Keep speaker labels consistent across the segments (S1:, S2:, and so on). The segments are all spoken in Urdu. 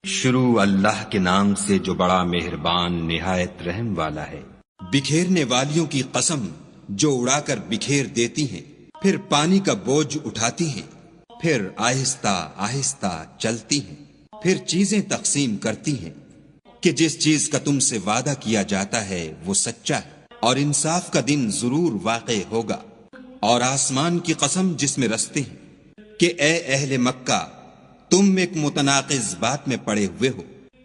S1: شروع اللہ کے نام سے جو بڑا مہربان نہایت رحم والا ہے۔
S2: بکھیرنے والیوں کی قسم جو اڑا کر بکھیر دیتی ہیں، پھر پانی کا بوجھ اٹھاتی ہیں، پھر آہستہ آہستہ چلتی ہیں، پھر چیزیں تقسیم کرتی ہیں کہ جس چیز کا تم سے وعدہ کیا جاتا ہے وہ سچا ہے اور انصاف کا دن ضرور واقع ہوگا۔ اور آسمان کی قسم جس میں رستے ہیں کہ اے اہل مکہ، تم ایک متناقض بات میں پڑے ہوئے ہو،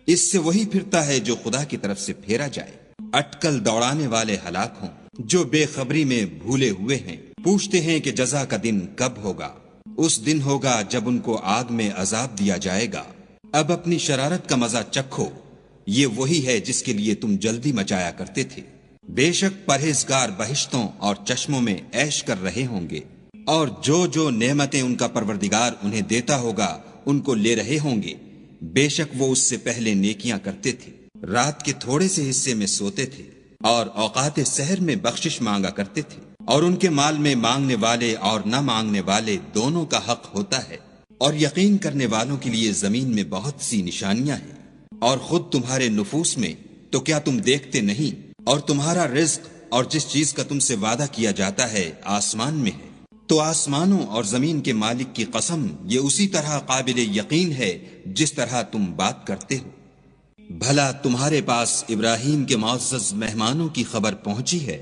S2: اس سے وہی پھرتا ہے جو خدا کی طرف سے پھیرا جائے۔ اٹکل دوڑانے والے ہلاک ہوں جو بے خبری میں بھولے ہوئے ہیں، پوچھتے ہیں کہ جزا کا دن کب ہوگا۔ اس دن ہوگا جب ان کو آگ میں عذاب دیا جائے گا۔ اب اپنی شرارت کا مزہ چکھو، یہ وہی ہے جس کے لیے تم جلدی مچایا کرتے تھے۔ بے شک پرہیزگار بہشتوں اور چشموں میں عیش کر رہے ہوں گے، اور جو نعمتیں ان کا پروردگار انہیں دیتا ہوگا ان کو لے رہے ہوں گے۔ بے شک وہ اس سے پہلے نیکیاں کرتے تھے، رات کے تھوڑے سے حصے میں سوتے تھے اور اوقات سحر میں بخشش مانگا کرتے تھے، اور ان کے مال میں مانگنے والے اور نہ مانگنے والے دونوں کا حق ہوتا ہے۔ اور یقین کرنے والوں کے لیے زمین میں بہت سی نشانیاں ہیں، اور خود تمہارے نفوس میں تو کیا تم دیکھتے نہیں؟ اور تمہارا رزق اور جس چیز کا تم سے وعدہ کیا جاتا ہے آسمان میں ہے، تو آسمانوں اور زمین کے مالک کی قسم یہ اسی طرح قابل یقین ہے جس طرح تم بات کرتے ہو۔ بھلا تمہارے پاس ابراہیم کے معزز مہمانوں کی خبر پہنچی ہے؟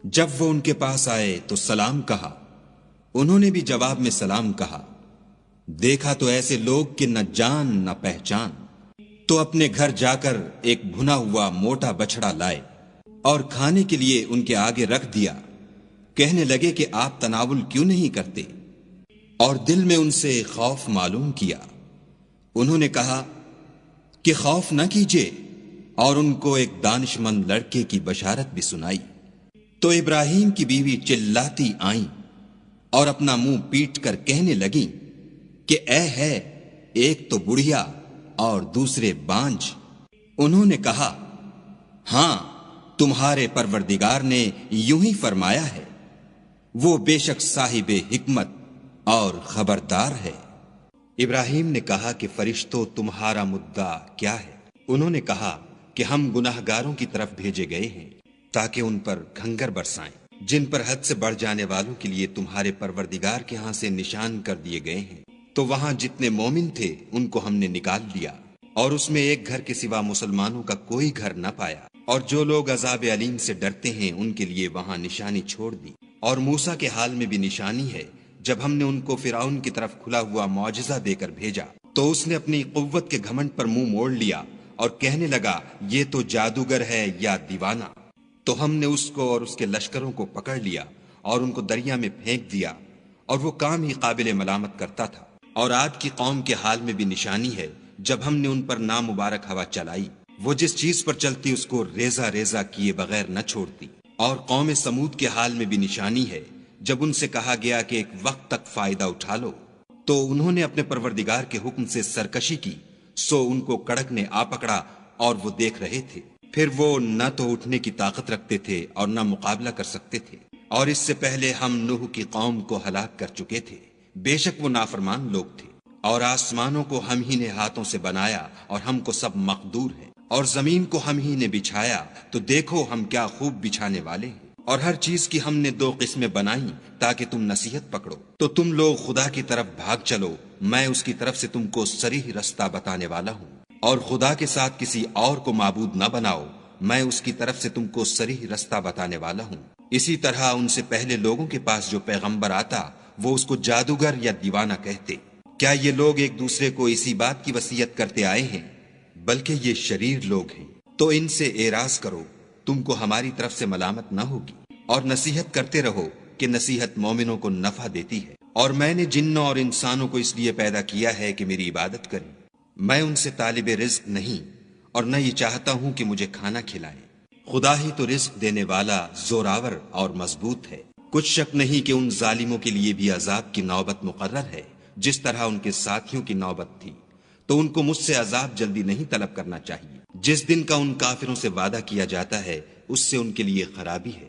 S2: جب وہ ان کے پاس آئے تو سلام کہا، انہوں نے بھی جواب میں سلام کہا۔ دیکھا تو ایسے لوگ کہ نہ جان نہ پہچان، تو اپنے گھر جا کر ایک بھنا ہوا موٹا بچڑا لائے اور کھانے کے لیے ان کے آگے رکھ دیا۔ کہنے لگے کہ آپ تناول کیوں نہیں کرتے؟ اور دل میں ان سے خوف معلوم کیا۔ انہوں نے کہا کہ خوف نہ کیجیے، اور ان کو ایک دانش مند لڑکے کی بشارت بھی سنائی۔ تو ابراہیم کی بیوی چلاتی آئیں اور اپنا منہ پیٹ کر کہنے لگیں کہ اے ہے، ایک تو بڑھیا اور دوسرے بانجھ۔ انہوں نے کہا، ہاں، تمہارے پروردگار نے یوں ہی فرمایا ہے، وہ بے شک صاحب حکمت اور خبردار ہے۔ ابراہیم نے کہا کہ فرشتوں، تمہارا مدعا کیا ہے؟ انہوں نے کہا کہ ہم گناہگاروں کی طرف بھیجے گئے ہیں تاکہ ان پر کھنگر برسائیں، جن پر حد سے بڑھ جانے والوں کے لیے تمہارے پروردگار کے ہاں سے نشان کر دیے گئے ہیں۔ تو وہاں جتنے مومن تھے ان کو ہم نے نکال لیا، اور اس میں ایک گھر کے سوا مسلمانوں کا کوئی گھر نہ پایا، اور جو لوگ عذاب علیم سے ڈرتے ہیں ان کے لیے وہاں نشانی چھوڑ دی۔ اور موسیٰ کے حال میں بھی نشانی ہے، جب ہم نے ان کو فرعون کی طرف کھلا ہوا معجزہ دے کر بھیجا تو اس نے اپنی قوت کے گھمنڈ پر منہ موڑ لیا اور کہنے لگا، یہ تو جادوگر ہے یا دیوانہ۔ تو ہم نے اس کو اور اس کے لشکروں کو پکڑ لیا اور ان کو دریا میں پھینک دیا، اور وہ کام ہی قابل ملامت کرتا تھا۔ اور عاد کی قوم کے حال میں بھی نشانی ہے، جب ہم نے ان پر نامبارک ہوا چلائی، وہ جس چیز پر چلتی اس کو ریزہ ریزہ کیے بغیر نہ چھوڑتی۔ اور قوم سمود کے حال میں بھی نشانی ہے، جب ان سے کہا گیا کہ ایک وقت تک فائدہ اٹھا لو، تو انہوں نے اپنے پروردگار کے حکم سے سرکشی کی، سو ان کو کڑک نے آ پکڑا اور وہ دیکھ رہے تھے۔ پھر وہ نہ تو اٹھنے کی طاقت رکھتے تھے اور نہ مقابلہ کر سکتے تھے۔ اور اس سے پہلے ہم نوح کی قوم کو ہلاک کر چکے تھے، بے شک وہ نافرمان لوگ تھے۔ اور آسمانوں کو ہم ہی نے ہاتھوں سے بنایا اور ہم کو سب مقدور ہے، اور زمین کو ہم ہی نے بچھایا، تو دیکھو ہم کیا خوب بچھانے والے ہیں۔ اور ہر چیز کی ہم نے دو قسمیں بنائیں تاکہ تم نصیحت پکڑو۔ تو تم لوگ خدا کی طرف بھاگ چلو، میں اس کی طرف سے تم کو صریح رستہ بتانے والا ہوں۔ اور خدا کے ساتھ کسی اور کو معبود نہ بناؤ، میں اس کی طرف سے تم کو صریح رستہ بتانے والا ہوں۔ اسی طرح ان سے پہلے لوگوں کے پاس جو پیغمبر آتا وہ اس کو جادوگر یا دیوانہ کہتے۔ کیا یہ لوگ ایک دوسرے کو اسی بات کی وصیت کرتے آئے ہیں؟ بلکہ یہ شریر لوگ ہیں۔ تو ان سے اعراض کرو، تم کو ہماری طرف سے ملامت نہ ہوگی، اور نصیحت کرتے رہو کہ نصیحت مومنوں کو نفع دیتی ہے۔ اور میں نے جنوں اور انسانوں کو اس لیے پیدا کیا ہے کہ میری عبادت کریں۔ میں ان سے طالب رزق نہیں، اور نہ یہ چاہتا ہوں کہ مجھے کھانا کھلائیں۔ خدا ہی تو رزق دینے والا، زوراور اور مضبوط ہے۔ کچھ شک نہیں کہ ان ظالموں کے لیے بھی عذاب کی نوبت مقرر ہے، جس طرح ان کے ساتھیوں کی نوبت تھی۔ تو ان کو مجھ سے عذاب جلدی نہیں طلب کرنا چاہیے۔ جس دن کا ان کافروں سے وعدہ کیا جاتا ہے اس سے ان کے لیے خرابی ہے۔